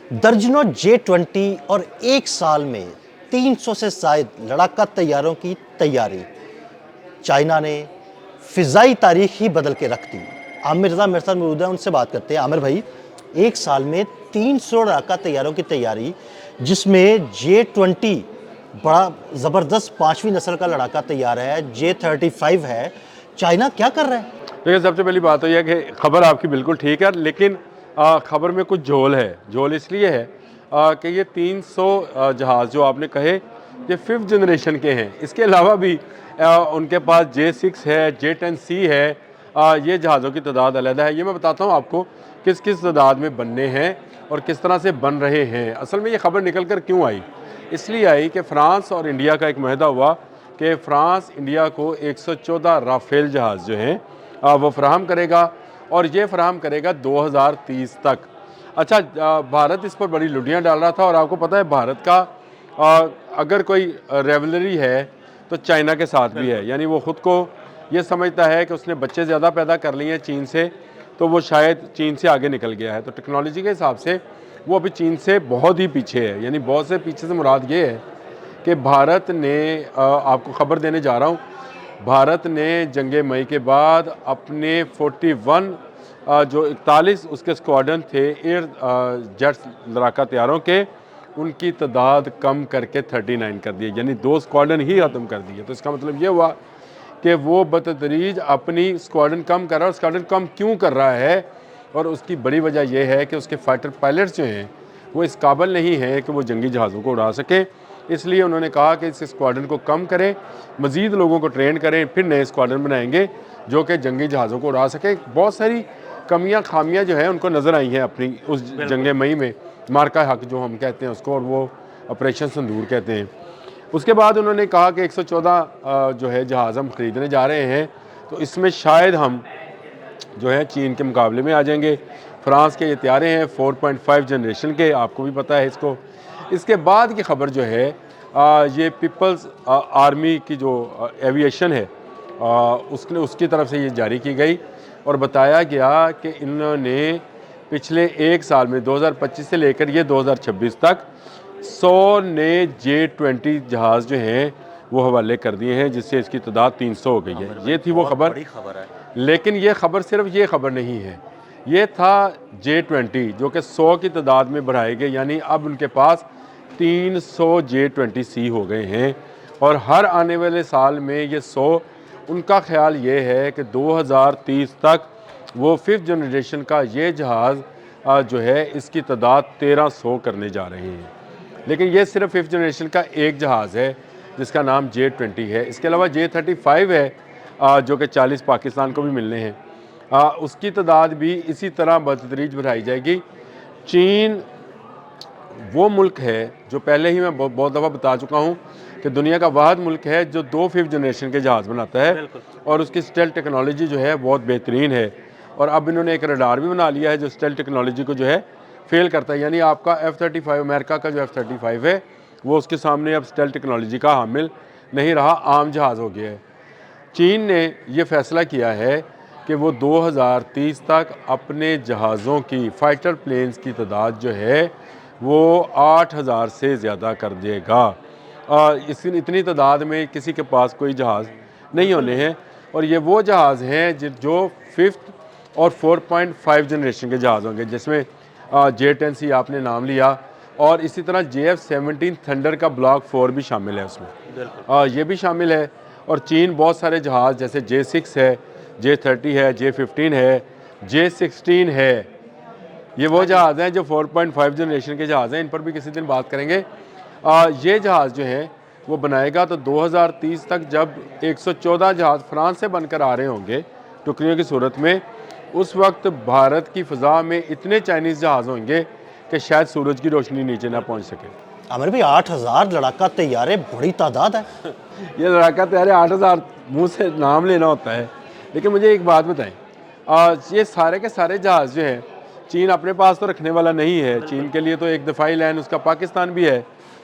दर्जनों J-20 और एक साल में 300 से शायद लड़ाका तैयारों की तैयारी। चाइना ने फिजाई तारीख ही बदल के रख दी। आमिर रजा मेरे साथ मौजूद है, उनसे बात करते हैं। आमिर भाई, एक साल में 300 लड़ाका तैयारों की तैयारी, जिसमें J-20 बड़ा ज़बरदस्त 5वीं नस्ल का लड़ाका तैयार है, J-35 है। चाइना क्या कर रहा है? देखिए, सबसे पहली बात तो यह कि खबर आपकी बिल्कुल ठीक है, लेकिन खबर में कुछ झोल है। झोल इसलिए है कि ये 300 जहाज़ जो आपने कहे, ये 5th जनरेशन के हैं। इसके अलावा भी उनके पास J6 है, J10C है। ये जहाज़ों की तादाद अलग है। ये मैं बताता हूँ आपको किस किस तादाद में बनने हैं और किस तरह से बन रहे हैं। असल में ये खबर निकल कर क्यों आई? इसलिए आई कि फ़्रांस और इंडिया का एक मुआहदा हुआ कि फ़्रांस इंडिया को 114 राफेल जहाज़ जो हैं वो फ़राहम करेगा, और ये फ़राहम करेगा 2030 तक। अच्छा, भारत इस पर बड़ी लुटियाँ डाल रहा था, और आपको पता है भारत का अगर कोई रेवलरी है तो चाइना के साथ भी है। यानी वो ख़ुद को ये समझता है कि उसने बच्चे ज़्यादा पैदा कर लिए हैं चीन से, तो वो शायद चीन से आगे निकल गया है। तो टेक्नोलॉजी के हिसाब से वो अभी चीन से बहुत ही पीछे है। यानी बहुत से पीछे से मुराद ये है कि भारत ने, आपको ख़बर देने जा रहा हूँ, भारत ने जंगे मई के बाद अपने 41 जो 41 उसके स्क्वाड्रन थे एयर जेट्स लड़ाका तैयारों के, उनकी तादाद कम करके 39 कर दी। यानी 2 स्क्वाड्रन ही ख़त्म कर दिए। तो इसका मतलब ये हुआ कि वो बतदरीज अपनी स्क्वाड्रन कम कर रहा है। और स्क्वाड्रन कम क्यों कर रहा है? और उसकी बड़ी वजह यह है कि उसके फाइटर पायलट्स जो हैं वो इस काबिल नहीं हैं कि वो जंगी जहाज़ों को उड़ा सकें। इसलिए उन्होंने कहा कि इस स्क्वाड्रन को कम करें, मज़ीद लोगों को ट्रेन करें, फिर नए स्क्वाड्रन बनाएंगे जो कि जंगी जहाज़ों को उड़ा सके। बहुत सारी कमियां खामियां जो हैं उनको नज़र आई हैं अपनी उस जंगे मई में, मार्का हक जो हम कहते हैं उसको, और वो ऑपरेशन संदूर कहते हैं। उसके बाद उन्होंने कहा कि 114 जो है जहाज़ हम ख़रीदने जा रहे हैं, तो इसमें शायद हम जो है चीन के मुकाबले में आ जाएंगे। फ्रांस के ये तैयारे हैं 4.5 जनरेशन के, आपको भी पता है इसको। इसके बाद की खबर जो है ये पीपल्स आर्मी की जो एविएशन है उसने उसकी तरफ से ये जारी की गई, और बताया गया कि इन्होंने पिछले एक साल में 2025 से लेकर ये 2026 तक 100 नए J-20 जहाज़ जो हैं वो हवाले कर दिए हैं, जिससे इसकी तादाद 300 हो गई है। ये थी वो खबर। बड़ी खबर है। लेकिन ये खबर सिर्फ ये खबर नहीं है, ये था J-20 जो कि 100 की तादाद में बढ़ाए गए। यानी अब उनके पास 300 J-20C हो गए हैं, और हर आने वाले साल में ये 100, उनका ख्याल ये है कि 2030 तक वो 5th जनरेशन का ये जहाज़ जो है इसकी तादाद 1300 करने जा रहे हैं। लेकिन ये सिर्फ 5th जनरेशन का एक जहाज़ है जिसका नाम J-20 है। इसके अलावा J-35 है जो कि 40 पाकिस्तान को भी मिलने हैं। उसकी तादाद भी इसी तरह बतदरीज बढ़ाई जाएगी। चीन वो मुल्क है जो पहले ही मैं बहुत दफ़ा बता चुका हूँ कि दुनिया का वाहिद मुल्क है जो 2 5th जनरेशन के जहाज़ बनाता है, और उसकी स्टेल्थ टेक्नोलॉजी जो है बहुत बेहतरीन है। और अब इन्होंने एक रडार भी बना लिया है जो स्टेल्थ टेक्नोलॉजी को जो है फेल करता है। यानी आपका F-35 अमेरिका का जो F-35 है वो उसके सामने अब स्टेल्थ टेक्नोलॉजी का हामिल नहीं रहा, आम जहाज़ हो गया है। चीन ने ये फ़ैसला किया है कि वो 2030 तक अपने जहाज़ों की, फ़ाइटर प्लेन्स की तादाद जो है वो 8000 से ज़्यादा कर देगा। इतनी तादाद में किसी के पास कोई जहाज़ नहीं होने हैं, और ये वो जहाज़ हैं जो 5th और 4.5 जनरेशन के जहाज़ होंगे, जिसमें J-10C आपने नाम लिया, और इसी तरह JF-17 थंडर का ब्लॉक 4 भी शामिल है उसमें। ये भी शामिल है। और चीन बहुत सारे जहाज़ जैसे J6 है, J-30 है, J-15 है, J-16 है, ये वो जहाज़ हैं जो 4.5 जनरेशन के जहाज़ हैं। इन पर भी किसी दिन बात करेंगे। ये जहाज़ जो हैं वो बनाएगा, तो 2030 तक जब 114 जहाज़ फ्रांस से बनकर आ रहे होंगे टुकड़ियों की सूरत में, उस वक्त भारत की फ़ज़ा में इतने चाइनीज़ जहाज़ होंगे कि शायद सूरज की रोशनी नीचे ना पहुंच सके। आमिर भाई, 8000 लड़ाका तैयारे बड़ी तादाद है। ये लड़ाका तैयारे 8000 मुँह से नाम लेना होता है। लेकिन मुझे एक बात बताएं, ये सारे के सारे जहाज़ जो हैं चीन अपने पास तो रखने वाला नहीं है। चीन के लिए तो एक दफ़ाई लाइन उसका पाकिस्तान भी है,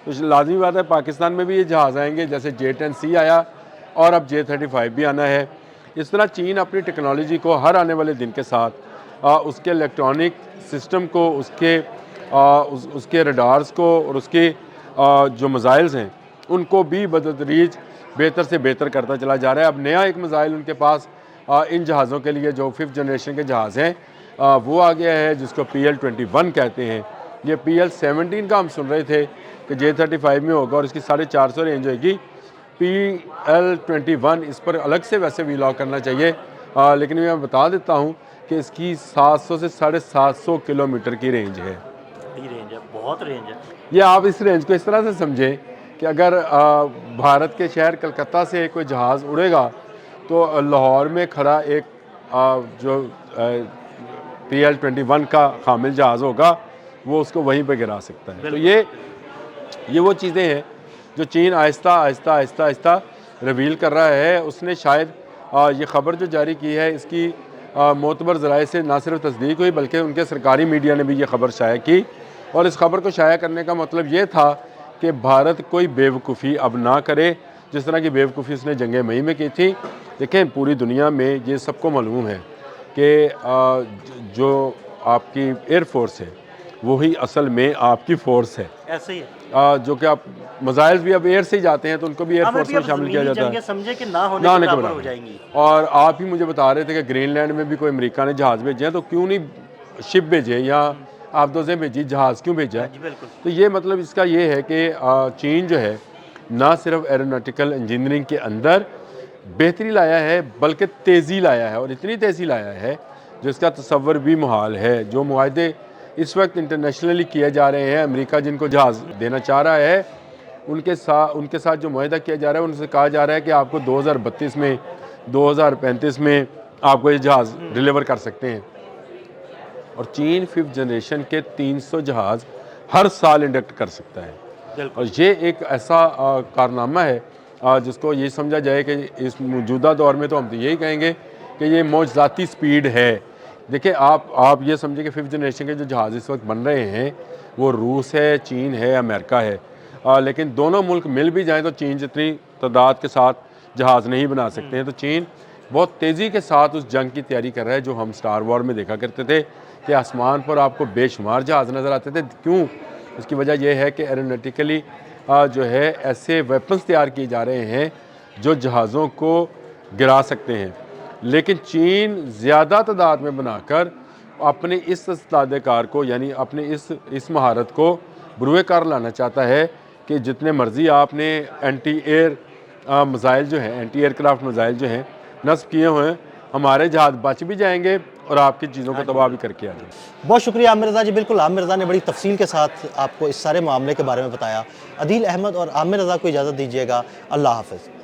तो लाजमी बात है पाकिस्तान में भी ये जहाज़ आएंगे। जैसे J-10C आया और अब J-35 भी आना है। इस तरह चीन अपनी टेक्नोलॉजी को हर आने वाले दिन के साथ उसके इलेक्ट्रॉनिक सिस्टम को, उसके उसके रडार्स को और उसके जो मिसाइल्स हैं उनको भी बतदरीज बेहतर से बेहतर करता चला जा रहा है। अब नया एक मिसाइल उनके पास इन जहाज़ों के लिए जो 5th जनरेशन के जहाज़ हैं वो आ गया है, जिसको PL-21 कहते हैं। ये PL-17 का हम सुन रहे थे कि J-35 में होगा और इसकी 450 रेंज होगी। PL-21 इस पर अलग से वैसे व्लॉग करना चाहिए, लेकिन मैं बता देता हूँ कि इसकी 700 से 750 किलोमीटर की रेंज है। बड़ी रेंज है, बहुत रेंज है। ये आप इस रेंज को इस तरह से समझें कि अगर भारत के शहर कलकत्ता से कोई जहाज़ उड़ेगा तो लाहौर में खड़ा एक जो PL-21 का खामिल जहाज़ होगा वो उसको वहीं पे गिरा सकता है। तो ये वो चीज़ें हैं जो चीन आहिस्ता आहिस्ता आहिस्ता आहिस्ता रिवील कर रहा है। उसने शायद ये ख़बर जो जारी की है इसकी मोतबर ज़राए से ना सिर्फ तस्दीक हुई बल्कि उनके सरकारी मीडिया ने भी ये ख़बर शाया की, और इस खबर को शाया करने का मतलब ये था कि भारत कोई बेवकूफ़ी अब ना करे जिस तरह की बेवकूफ़ी उसने जंग मई में की थी। देखें, पूरी दुनिया में ये सबको मालूम है कि जो आपकी एयर फोर्स है वही असल में आपकी फ़ोर्स है। ऐसे ही है। जो कि आप मिसाइल्स भी अब एयर से ही जाते हैं तो उनको भी एयर फोर्स में शामिल किया जाता है। समझे कि ना होने के बराबर हो जाएंगी। और आप ही मुझे बता रहे थे कि ग्रीनलैंड में भी कोई अमेरिका ने जहाज़ भेजे हैं, तो क्यों नहीं शिप भेजे या आबदोज़ें भेजी, जहाज़ क्यों भेजा है? तो ये मतलब इसका ये है कि चीन जो है ना सिर्फ एरोनॉटिकल इंजीनियरिंग के अंदर बेहतरी लाया है बल्कि तेज़ी लाया है, और इतनी तेज़ी लाया है जिसका तसव्वुर भी मुहाल है। जो मुआहदे इस वक्त इंटरनेशनली किए जा रहे हैं, अमेरिका जिनको जहाज़ देना चाह रहा है उनके साथ जो मुआहदा किया जा रहा है उनसे कहा जा रहा है कि आपको 2032 में 2035 में आपको ये जहाज़ डिलीवर कर सकते हैं। और चीन 5th जनरेशन के 300 जहाज़ हर साल इंडक्ट कर सकता है, और ये एक ऐसा कारनामा है जिसको ये समझा जाए कि इस मौजूदा दौर में तो हम तो यही कहेंगे कि ये मौजज़ाती स्पीड है। देखिए, आप ये समझे कि 5th जनरेशन के जो जहाज़ इस वक्त बन रहे हैं वो रूस है, चीन है, अमेरिका है, लेकिन दोनों मुल्क मिल भी जाएँ तो चीन जितनी तादाद के साथ जहाज़ नहीं बना सकते हैं। तो चीन बहुत तेज़ी के साथ उस जंग की तैयारी कर रहा है जो हम स्टार वॉर में देखा करते थे कि आसमान पर आपको बेशुमार जहाज़ नज़र आते थे। क्यों? उसकी वजह यह है कि एरोनॉटिकली जो है ऐसे वेपन्स तैयार किए जा रहे हैं जो जहाज़ों को गिरा सकते हैं। लेकिन चीन ज़्यादा तादाद में बनाकर अपने इस इस्तादकार को, यानी अपने इस महारत को बुरुए कार लाना चाहता है कि जितने मर्ज़ी आपने एंटी एयर मिसाइल जो हैं, एंटी एयरक्राफ्ट मिसाइल जो हैं नस्ब किए हुए हैं, हमारे जहाज़ बच भी जाएंगे और आपकी चीज़ों को तबाह भी करके आ जाएंगे। बहुत शुक्रिया आमिर रज़ा जी। बिल्कुल, आमिर रज़ा ने बड़ी तफसील के साथ आपको इस सारे मामले के बारे में बताया। अदील अहमद और आमिर रज़ा को इजाज़त दीजिएगा। अल्लाह हाफ़िज़।